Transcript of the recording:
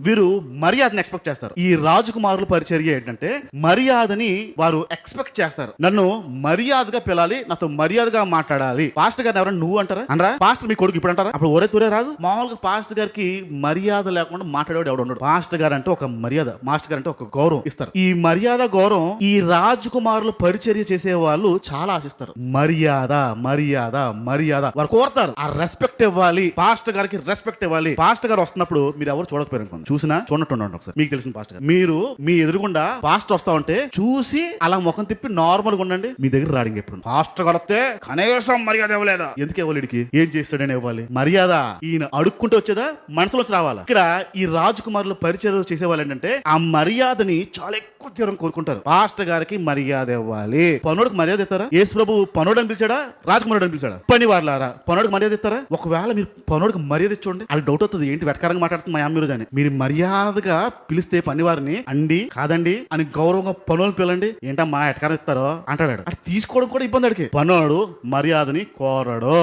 వీరు మర్యాదను ఎక్స్పెక్ట్ చేస్తారు. ఈ రాజకుమారుల పరిచర్య ఏంటంటే మర్యాదని వారు ఎక్స్పెక్ట్ చేస్తారు. నన్ను మర్యాదగా పిలాలి, నాతో మర్యాదగా మాట్లాడాలి. పాస్టర్ గారిని ఎవరైనా నువ్వు అంటారా? అనరా? పాస్టర్ మీ కొడుకు ఇప్పుడు అంటారా? అప్పుడు ఒరే తూరే రాదు. మామూలుగా పాస్టర్ గారికి మర్యాద లేకుండా మాట్లాడేవాడు ఎవడు ఉండడు. పాస్టర్ గారు అంటే ఒక మర్యాద, మాస్టర్ గారు అంటే ఒక గౌరవం ఇస్తారు. ఈ మర్యాద గౌరవం ఈ రాజకుమారులు పరిచర్య చేసే వాళ్ళు చాలా ఆశిస్తారు. మర్యాద మర్యాద మర్యాద వారు కోరుతారు. ఆ రెస్పెక్ట్ ఇవ్వాలి, పాస్టర్ గారికి రెస్పెక్ట్ ఇవ్వాలి. పాస్టర్ గారు వస్తున్నప్పుడు మీరు ఎవరు చూడకపోయారు, చూసినా చూడట్టు ఉండండి. ఒకసారి మీకు తెలిసిన పాస్టర్ గారు మీరు మీ ఎదురుగుండా పాస్టర్ వస్తా ఉంటే చూసి అలా ముఖం తిప్పి నార్మల్ గా ఉండండి. మీ దగ్గర రాడింగ్ ఎప్పుడు పాస్టర్ గారు వస్తే కనీసం మర్యాద ఇవ్వలేదా? ఎందుకు ఇవ్వలేడికి? ఏం చేస్తాడని ఇవ్వాలి మర్యాద? ఈయన అడుక్కుంటూ వచ్చేదా, మనసులోకి రావాలా? ఇక్కడ ఈ రాజకుమారులు పరిచయం చేసే వాళ్ళు ఏంటంటే ఆ మర్యాదని చాలా ఎక్కువ తీవ్రం కోరుకుంటారు. పాస్టర్ గారికి మర్యాద ఇవ్వాలి. పనుడికి మర్యాద ఇస్తారా? యేసు ప్రభు పనుడు అని పిలిచాడా, రాజకుమారుడు అని పిలిచాడా? పని వారులారా పనుడికి మర్యాద ఇస్తారా? ఒకవేళ మీరు పనుడికి మర్యాద ఇచ్చోండి, అది డౌట్ అవుతుంది. ఏంటి వెటకారంగా మాట్లాడుతుంది మా అమ్మ రోజు అని. మీరు మర్యాదగా పిలిస్తే పనివారిని అండి కాదండి అని గౌరవంగా పనులు పిలండి. ఏంటమ్మా ఎటకారం ఇస్తారో అంటాడు. అది తీసుకోవడం కూడా ఇబ్బంది. అడిగి పనుడు మర్యాదని కోరడు.